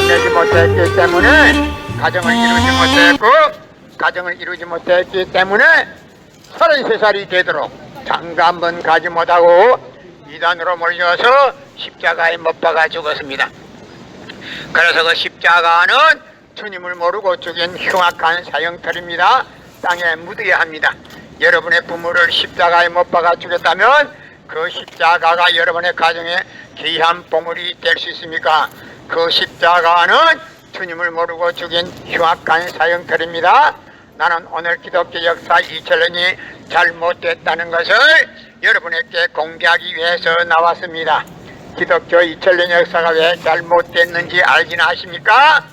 만나지 못했기 때문에 가정을 이루지 못했고, 가정을 이루지 못했기 때문에 33살이 되도록 장가 한 번 가지 못하고 이단으로 몰려서 십자가에 못 박아 죽었습니다. 그래서 그 십자가는 주님을 모르고 죽인 흉악한 사형털입니다. 땅에 묻어야 합니다. 여러분의 부모를 십자가에 못 박아 죽였다면 그 십자가가 여러분의 가정에 귀한 보물이 될 수 있습니까? 그 십자가는 주님을 모르고 죽인 흉악한 사형털입니다. 나는 오늘 기독교 역사 2000년이 잘못됐다는 것을 여러분에게 공개하기 위해서 나왔습니다. 기독교 2000년 역사가 왜 잘못됐는지 알긴 아십니까?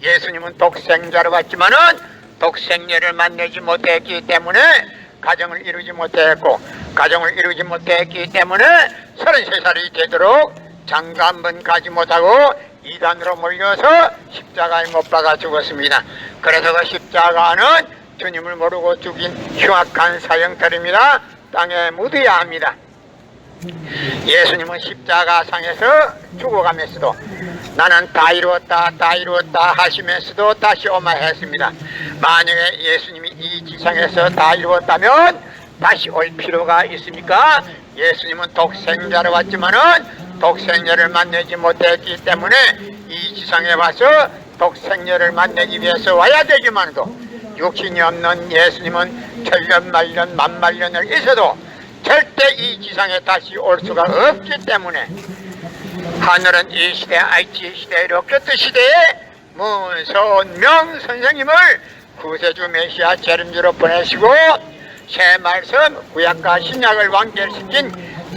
예수님은 독생자로 왔지만은 독생녀를 만나지 못했기 때문에 가정을 이루지 못했고, 가정을 이루지 못했기 때문에 33살이 되도록 장가 한 번 가지 못하고 이단으로 몰려서 십자가에 못 박아 죽었습니다. 그래서 그 십자가는 주님을 모르고 죽인 흉악한 사형털입니다. 땅에 묻어야 합니다. 예수님은 십자가상에서 죽어가면서도 나는 다 이루었다 하시면서도 다시 오마했습니다. 만약에 예수님이 이 지상에서 다 이루었다면 다시 올 필요가 있습니까? 예수님은 독생자로 왔지만은 독생녀를 만나지 못했기 때문에 이 지상에 와서 독생녀를 만나기 위해서 와야 되지만도 육신이 없는 예수님은 천년 만년 만만년을 있어도 절대 이 지상에 다시 올 수가 없기 때문에 하늘은 이 시대 IT 시대 로켓 시대에 문서원 명 선생님을 구세주 메시아 재림주로 보내시고 새 말씀 구약과 신약을 완결시킨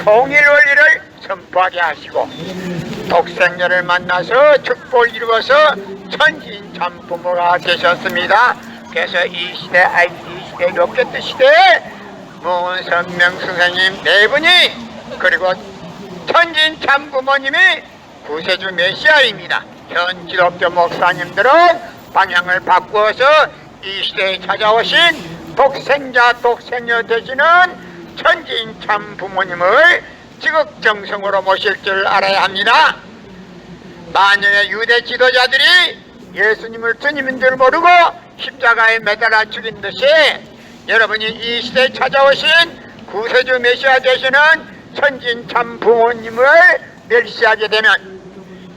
통일 원리를 선포하게 하시고 독생녀를 만나서 축복을 이루어서 천진참 부모가 되셨습니다. 그래서 이 시대 IT 시대 로켓 시대에 문선명 선생님 네 분이 그리고 천진참 부모님이 구세주 메시아입니다. 현 기독교 목사님들은 방향을 바꾸어서 이 시대에 찾아오신 독생자 독생녀 되시는 천진참 부모님을 지극정성으로 모실 줄 알아야 합니다. 만약에 유대 지도자들이 예수님을 주님인 줄 모르고 십자가에 매달아 죽인 듯이 여러분이 이 시대에 찾아오신 구세주 메시아 되시는 천진참 부모님을 멸시하게 되면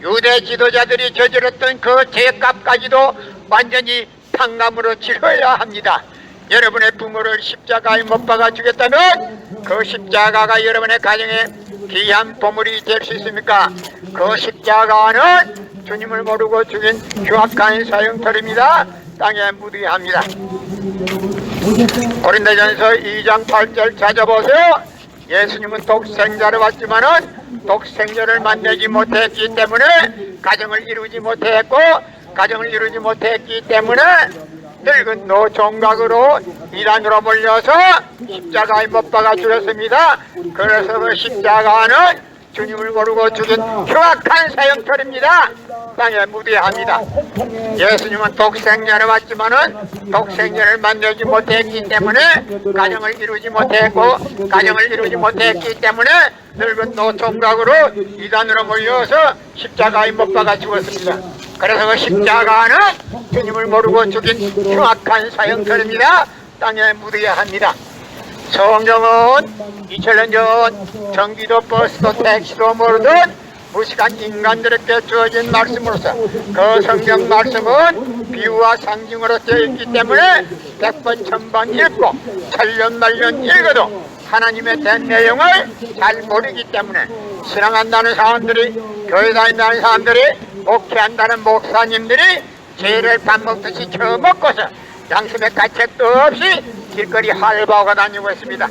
유대 지도자들이 저질렀던 그 죄값까지도 완전히 탕감으로 치러야 합니다. 여러분의 부모를 십자가에 못 박아 주겠다면 그 십자가가 여러분의 가정에 귀한 보물이 될 수 있습니까? 그 십자가는 주님을 모르고 죽인 흉악한 사형털입니다. 땅에 묻어야 합니다. 고린도전서 2장 8절 찾아보세요. 예수님은 독생자로 왔지만은 독생자를 만나지 못했기 때문에 가정을 이루지 못했고, 가정을 이루지 못했기 때문에 늙은 노총각으로 이단으로 몰려서 십자가에 못 박아 죽였습니다. 그래서 그 십자가는 주님을 모르고 죽인 흉악한 사형털입니다. 땅에 묻어야 합니다. 예수님은 독생자로 왔지만은 독생자를 만나지 못했기 때문에 가정을 이루지 못했고, 가정을 이루지 못했기 때문에 늙은 노총각으로 이단으로 몰려서 십자가에 못 박아 죽었습니다. 그래서 그 십자가는 주님을 모르고 죽인 흉악한 사형털입니다. 땅에 묻어야 합니다. 성경은 2000년 전 전기도 버스도 택시도 모르던 무식한 인간들에게 주어진 말씀으로서 그 성경 말씀은 비유와 상징으로 되어 있기 때문에 100번 1000번 읽고 천년 말년 읽어도 하나님에 대한 내용을 잘 모르기 때문에 신앙한다는 사람들이, 교회 다닌다는 사람들이, 목회한다는 목사님들이 죄를 밥 먹듯이 처먹고서 양심의 가책도 없이 길거리 할바하고 다니고 있습니다.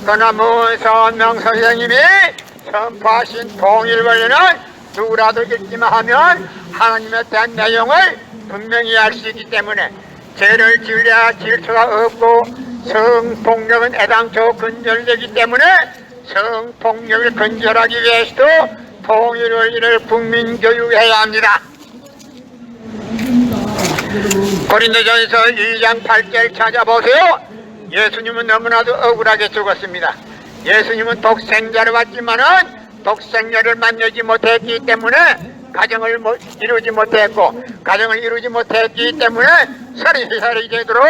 그러나 문선명 선생님이 선포하신 통일원리는 누구라도 읽기만 하면 하나님에 대한 내용을 분명히 알 수 있기 때문에 죄를 지으려 질서가 없고 성폭력은 애당초 근절되기 때문에 성폭력을 근절하기 위해서도 통일원리를 국민교육해야 합니다. 고린도전서 2장 8절 찾아보세요. 예수님은 너무나도 억울하게 죽었습니다. 예수님은 독생자로 왔지만은 독생녀를 만나지 못했기 때문에 가정을 이루지 못했고 가정을 이루지 못했기 때문에 33살이 되도록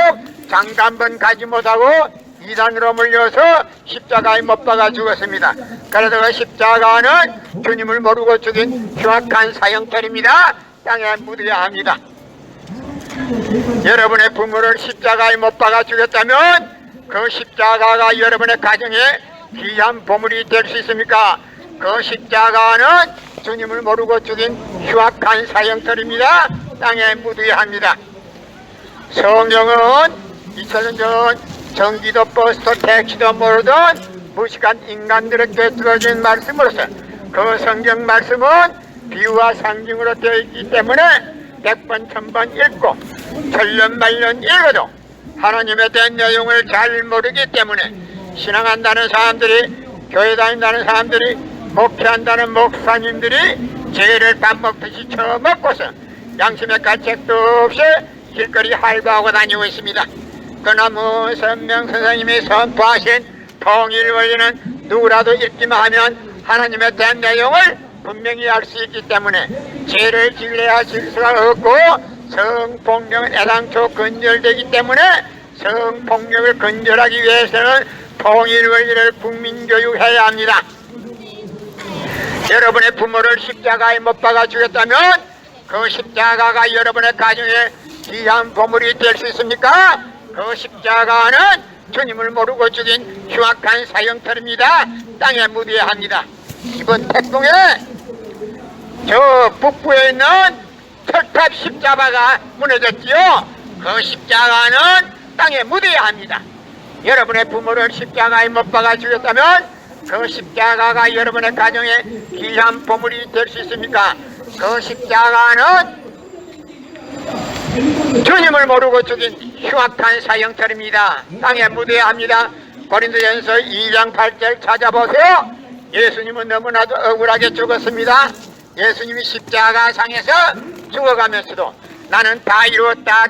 장가 한 번 가지 못하고 이단으로 물려서 십자가에 못 박아 죽었습니다. 그래서 그 십자가는 주님을 모르고 죽인 흉악한 사형벌입니다. 땅에 묻어야 합니다. 여러분의 부모를 십자가에 못 박아 죽였다면 그 십자가가 여러분의 가정에 귀한 보물이 될 수 있습니까? 그 십자가는 주님을 모르고 죽인 흉악한 사형벌입니다. 땅에 묻어야 합니다. 성경은 2000년 전 전기도 버스도 택시도 모르던 무식한 인간들에게 들어진 말씀으로서 그 성경 말씀은 비유와 상징으로 되어 있기 때문에 100번 1000번 읽고 천년만년 읽어도 하나님에 대한 내용을 잘 모르기 때문에 신앙한다는 사람들이, 교회 다닌다는 사람들이, 목회한다는 목사님들이 죄를 밥 먹듯이 처먹고서 양심의 가책도 없이 길거리 할바하고 다니고 있습니다. 그나무 선명 선생님이 선포하신 통일 원리는 누구라도 읽기만 하면 하나님에 대한 내용을 분명히 알 수 있기 때문에 죄를 지으려야 질서가 없고 성폭력은 애당초 근절되기 때문에 성폭력을 근절하기 위해서는 통일 원리를 국민교육해야 합니다. 여러분의 부모를 십자가에 못 박아 죽였다면 그 십자가가 여러분의 가정에 귀한 보물이 될 수 있습니까? 그 십자가는 주님을 모르고 죽인 흉악한 사형벌입니다. 땅에 묻어야 합니다. 이번 태풍에 저 북부에 있는 철탑 십자가가 무너졌지요. 그 십자가는 땅에 묻어야 합니다. 여러분의 부모를 십자가에 못 박아 죽였다면 그 십자가가 여러분의 가정에 귀한 보물이 될 수 있습니까? 그 십자가는 주님을 모르고 죽인 흉악한 사형벌입니다. 땅에 묻어야 합니다. 고린도전서 2장 8절 찾아보세요. 예수님은 너무나도 억울하게 죽었습니다. 예수님이 십자가상에서 죽어가면서도 나는 다 이루었다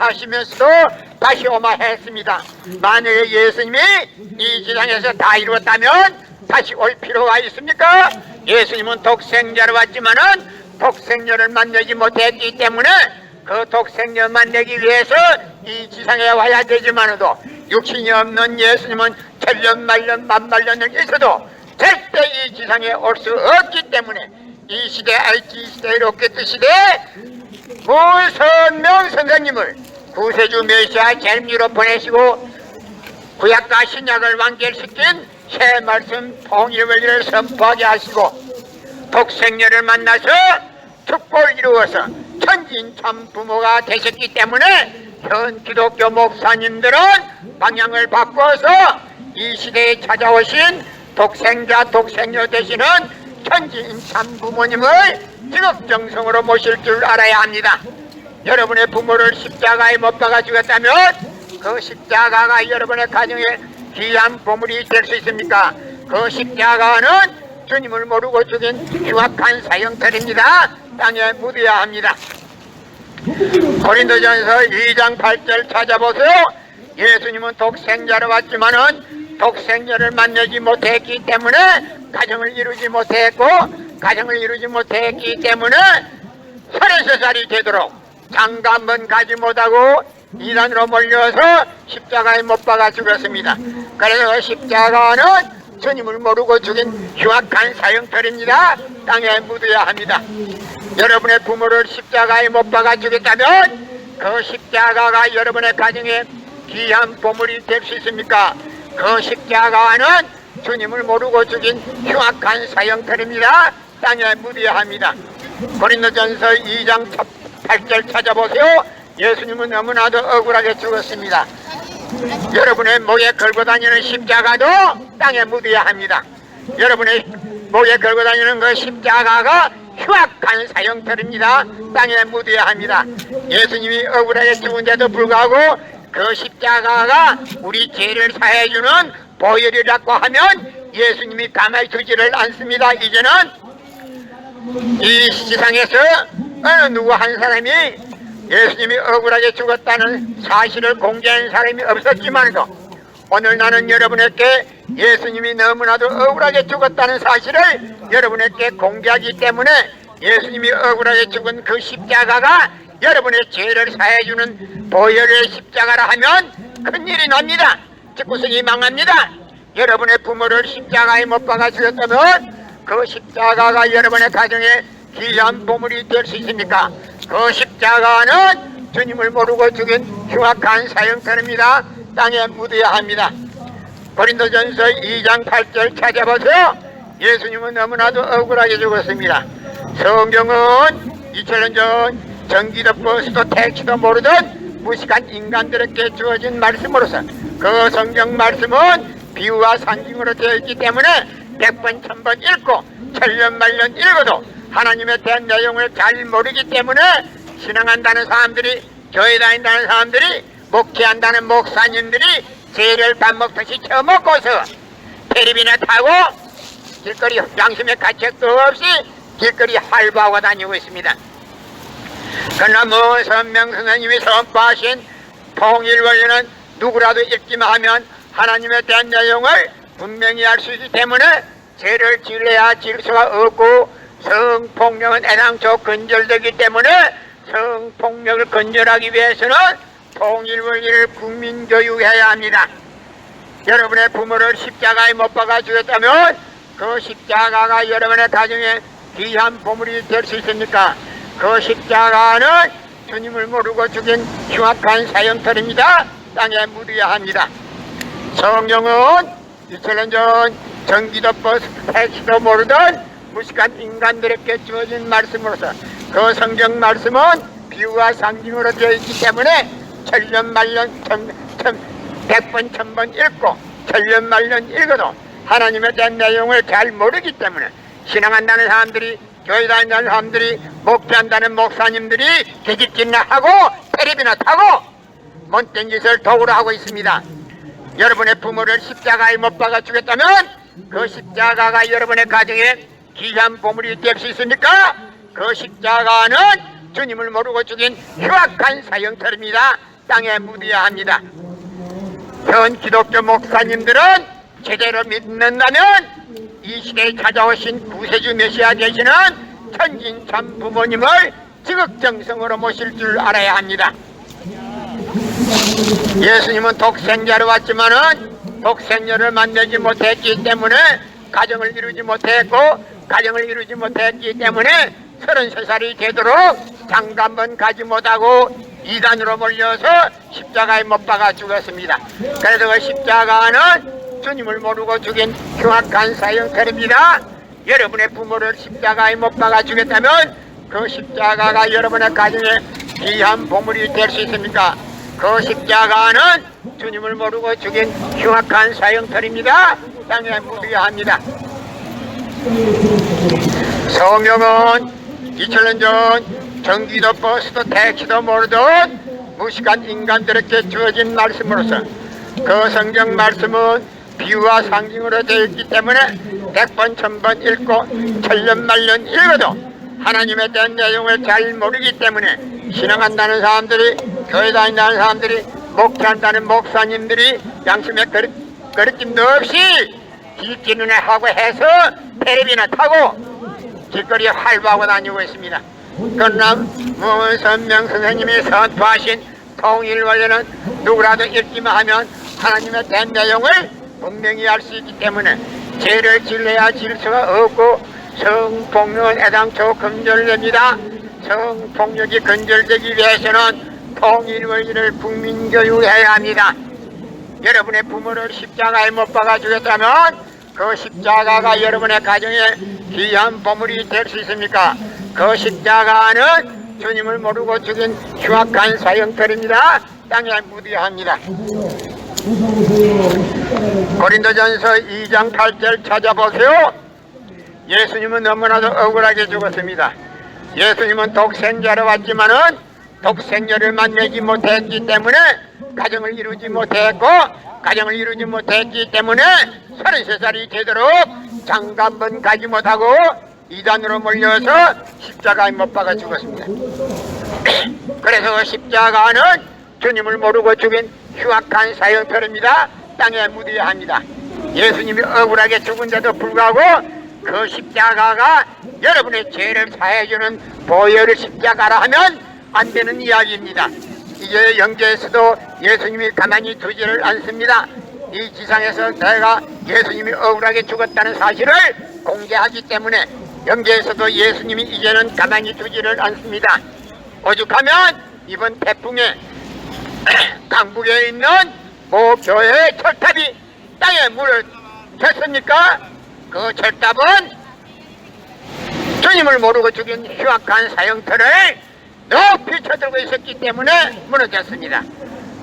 하시면서도 다시 오마 했습니다. 만약에 예수님이 이 지상에서 다 이루었다면 다시 올 필요가 있습니까? 예수님은 독생자로 왔지만은 독생녀를 만나지 못했기 때문에 그 독생녀 만나기 위해서 이 지상에 와야 되지만도 육신이 없는 예수님은 천년만년 만만년을 있어도 절대 이 지상에 올 수 없기 때문에 이 시대 IT 시대 로켓 시대 무선명 선생님을 구세주 메시아 젤미로 보내시고 구약과 신약을 완결시킨 새 말씀 통일 원리를 선포하게 하시고 독생녀를 만나서 축복을 이루어서 천진 참 부모가 되셨기 때문에 현 기독교 목사님들은 방향을 바꿔서 이 시대에 찾아오신 독생자 독생녀 되시는 천진 참 부모님을 지극정성으로 모실 줄 알아야 합니다. 여러분의 부모를 십자가에 못 박아 죽였다면 그 십자가가 여러분의 가정에 귀한 보물이 될 수 있습니까? 그 십자가는 주님을 모르고 죽인 흉악한 사형벌입니다. 땅에 묻어야 합니다. 고린도전서 2장 8절 찾아보세요. 예수님은 독생자로 왔지만은 독생자를 만나지 못했기 때문에 가정을 이루지 못했고 가정을 이루지 못했기 때문에 33살이 되도록 장가 한 번 가지 못하고 이단으로 몰려서 십자가에 못 박아 죽었습니다. 그래서 십자가는 주님을 모르고 죽인 흉악한 사형벌입니다. 땅에 묻어야 합니다. 여러분의 부모를 십자가에 못 박아 죽였다면 그 십자가가 여러분의 가정에 귀한 보물이 될 수 있습니까? 그 십자가는 주님을 모르고 죽인 흉악한 사형벌입니다. 땅에 묻어야 합니다. 고린도전서 2장 8절 찾아보세요. 예수님은 너무나도 억울하게 죽었습니다. 여러분의 목에 걸고 다니는 십자가도 땅에 묻어야 합니다. 여러분의 목에 걸고 다니는 그 십자가가 흉악한 사형벌입니다. 땅에 묻어야 합니다. 예수님이 억울하게 죽은데도 불구하고 그 십자가가 우리 죄를 사해주는 보혈이라고 하면 예수님이 가만히 두지를 않습니다. 이제는 이 세상에서 어느 누구 한 사람이 예수님이 억울하게 죽었다는 사실을 공개하는 사람이 없었지만도 오늘 나는 여러분에게 예수님이 너무나도 억울하게 죽었다는 사실을 여러분에게 공개하기 때문에 예수님이 억울하게 죽은 그 십자가가 여러분의 죄를 사해주는 보혈의 십자가라 하면 큰일이 납니다. 집구석이 망합니다. 여러분의 부모를 십자가에 못 박아 죽였다면 그 십자가가 여러분의 가정에 귀한 보물이 될 수 있습니까? 그 십자가는 주님을 모르고 죽인 흉악한 사형터입니다. 땅에 묻어야 합니다. 고린도전서 2장 8절 찾아보세요. 예수님은 너무나도 억울하게 죽었습니다. 성경은 2000년 전 전기도 버스도 택시도 모르던 무식한 인간들에게 주어진 말씀으로서 그 성경 말씀은 비유와 상징으로 되어 있기 때문에 100번 1000번 읽고 천년만년 읽어도 하나님에 대한 내용을 잘 모르기 때문에 신앙한다는 사람들이, 교회 다닌다는 사람들이, 목회한다는 목사님들이 죄를 밥 먹듯이 처먹고서 테레비나 타고 길거리 양심의 가책도 없이 길거리 활보하고 다니고 있습니다. 그러나 선명 선생님이 선포하신 통일원리는 누구라도 읽기만 하면 하나님에 대한 내용을 분명히 알 수 있기 때문에 죄를 지려야 질 수가 없고 성폭력은 애당초 근절되기 때문에 성폭력을 근절하기 위해서는 통일원리를 국민교육해야 합니다. 여러분의 부모를 십자가에 못 박아 죽였다면 그 십자가가 여러분의 가정에 귀한 보물이 될 수 있습니까? 그 십자가는 주님을 모르고 죽인 흉악한 사형터입니다. 땅에 묻어야 합니다. 성경은 2000년 전 전기도 버스 택시도 모르던 무식한 인간들에게 주어진 말씀으로서 그 성경 말씀은 비유와 상징으로 되어 있기 때문에 천년만년 100번 1000번 읽고 천년만년 읽어도 하나님에 대한 내용을 잘 모르기 때문에 신앙한다는 사람들이, 교회 다닌다는 사람들이, 목회한다는 목사님들이 계집질이나 하고 테레비나 타고 못된 짓을 도구로 하고 있습니다. 여러분의 부모를 십자가에 못 박아 죽였다면 그 십자가가 여러분의 가정에 귀한 보물이 될 수 있습니까? 그 십자가는 주님을 모르고 죽인 흉악한 사형터입니다. 땅에 묻어야 합니다. 현 기독교 목사님들은 제대로 믿는다면 이 시대에 찾아오신 구세주 메시아 되시는 천진참 부모님을 지극정성으로 모실 줄 알아야 합니다. 예수님은 독생자로 왔지만은 독생녀를 만나지 못했기 때문에 가정을 이루지 못했고, 가정을 이루지 못했기 때문에 33살이 되도록 장가 한번 가지 못하고 이단으로 몰려서 십자가에 못 박아 죽었습니다. 그래서 그 십자가는 주님을 모르고 죽인 흉악한 사형터입니다. 여러분의 부모를 십자가에 못 박아 죽였다면 그 십자가가 여러분의 가정에 귀한 보물이 될 수 있습니까? 그 십자가는 주님을 모르고 죽인 흉악한 사형터입니다. 땅에 묻어야 합니다. 성경은 2000년 전 전기도 버스도 택시도 모르던 무식한 인간들에게 주어진 말씀으로서 그 성경 말씀은 비유와 상징으로 되어 있기 때문에 100번 1000번 읽고 천년만년 읽어도 하나님에 대한 내용을 잘 모르기 때문에 신앙한다는 사람들이, 교회 다닌다는 사람들이, 목회한다는 목사님들이 양심의 거리낌도 없이 길지는 하고 해서 테레비나 타고 길거리에 활보하고 다니고 있습니다. 그러나 문선명 선생님이 선포하신 통일원리는 누구라도 읽기만 하면 하나님에 대한 내용을 분명히 알 수 있기 때문에 죄를 질러야 질 수가 없고 성폭력은 애당초 금절됩니다. 성폭력이 근절되기 위해서는 통일원리를 국민교육해야 합니다. 여러분의 부모를 십자가에 못 박아 주겠다면 그 십자가가 여러분의 가정에 귀한 보물이 될 수 있습니까? 그 십자가는 주님을 모르고 죽인 흉악한 사형터입니다. 땅에 묻어야 합니다. 고린도전서 2장 8절 찾아보세요. 예수님은 너무나도 억울하게 죽었습니다. 예수님은 독생자로 왔지만은 독생녀를 만나지 못했기 때문에 가정을 이루지 못했고, 가정을 이루지 못했기 때문에 33살이 되도록 장가 한번 가지 못하고 이단으로 몰려서 십자가에 못 박아 죽었습니다. 그래서 그 십자가는 주님을 모르고 죽인 흉악한 사형터입니다. 땅에 묻어야 합니다. 예수님이 억울하게 죽은데도 불구하고 그 십자가가 여러분의 죄를 사해주는 보혈의 십자가라 하면 안 되는 이야기입니다. 이제 영계에서도 예수님이 가만히 두지를 않습니다. 이 지상에서 내가 예수님이 억울하게 죽었다는 사실을 공개하기 때문에 영계에서도 예수님이 이제는 가만히 두지를 않습니다. 오죽하면 이번 태풍에 강북에 있는 모 교회의 철탑이 땅에 물을 쳤습니까? 그 철탑은 주님을 모르고 죽인 흉악한 사형터를 높이 쳐들고 있었기 때문에 무너졌습니다.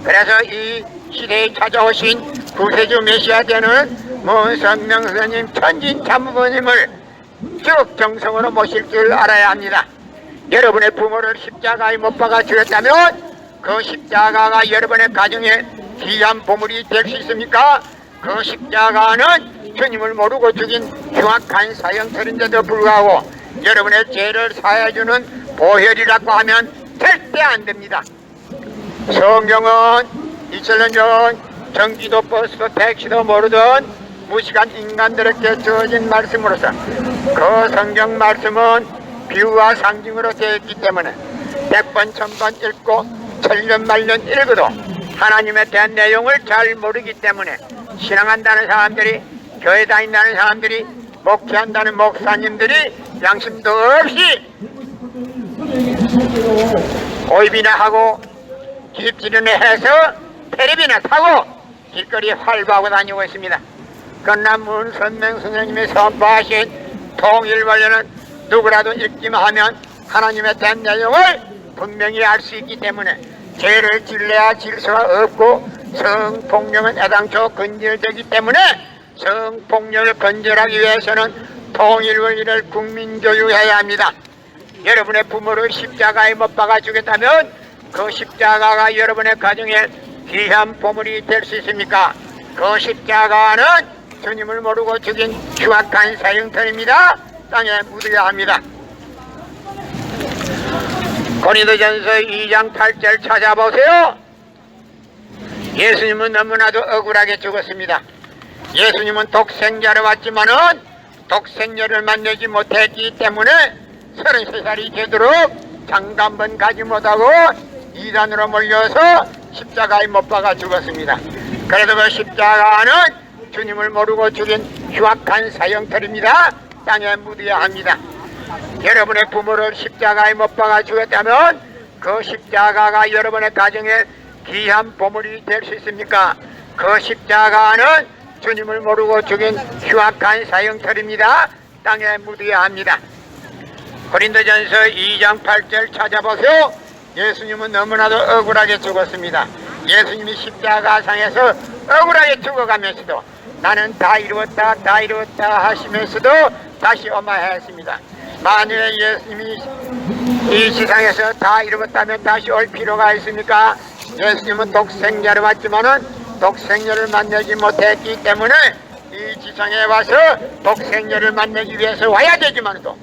그래서 이 시대에 찾아오신 구세주 메시아 되는 문성명 스님 천진참부님을 쭉 정성으로 모실 줄 알아야 합니다. 여러분의 부모를 십자가에 못 박아 죽였다면 그 십자가가 여러분의 가정에 귀한 보물이 될 수 있습니까? 그 십자가는 주님을 모르고 죽인 흉악한 사형터인데도 불구하고 여러분의 죄를 사해주는 보혈이라고 하면 절대 안 됩니다. 성경은 2000년 전 전기도 버스도 택시도 모르던 무식한 인간들에게 주어진 말씀으로서 그 성경 말씀은 비유와 상징으로 되어 있기 때문에 100번 1000번 읽고 천년 말년 읽어도 하나님에 대한 내용을 잘 모르기 때문에 신앙한다는 사람들이, 교회 다닌다는 사람들이, 목회한다는 목사님들이 양심도 없이 고입이나 하고 기립지르네 해서 테레비나 타고 길거리에 활보하고 다니고 있습니다. 그러나 문선명 선생님이 선포하신 통일관련은 누구라도 읽기만 하면 하나님에 대한 내용을 분명히 알 수 있기 때문에 죄를 질래야 질 수가 없고 성폭력은 애당초 건절되기 때문에 성폭력을 건절하기 위해서는 통일원리를 국민교육해야 합니다. 여러분의 부모를 십자가에 못 박아 주겠다면 그 십자가가 여러분의 가정에 귀한 보물이 될 수 있습니까? 그 십자가는 주님을 모르고 죽인 흉악한 사형터입니다. 땅에 묻어야 합니다. 고린도전서 2장 8절 찾아보세요. 예수님은 너무나도 억울하게 죽었습니다. 예수님은 독생자로 왔지만은 독생녀를 만나지 못했기 때문에 33살이 되도록 장가 한 번 가지 못하고 이단으로 몰려서 십자가에 못 박아 죽었습니다. 그래도 그 십자가는 주님을 모르고 죽인 흉악한 사형터입니다. 땅에 묻어야 합니다. 여러분의 부모를 십자가에 못 박아 죽였다면 그 십자가가 여러분의 가정에 귀한 보물이 될 수 있습니까? 그 십자가는 주님을 모르고 죽인 흉악한 사형터입니다. 땅에 묻어야 합니다. 고린도전서 2장 8절 찾아보세요. 예수님은 너무나도 억울하게 죽었습니다. 예수님이 십자가상에서 억울하게 죽어가면서도 나는 다 이루었다 다 이루었다 하시면서도 다시 엄하했습니다. 만약에 예수님이 이 세상에서 다 이루었다면 다시 올 필요가 있습니까? 예수님은 독생자로 왔지만은 독생녀를 만나지 못했기 때문에 이 지상에 와서 독생녀를 만나기 위해서 와야 되지만도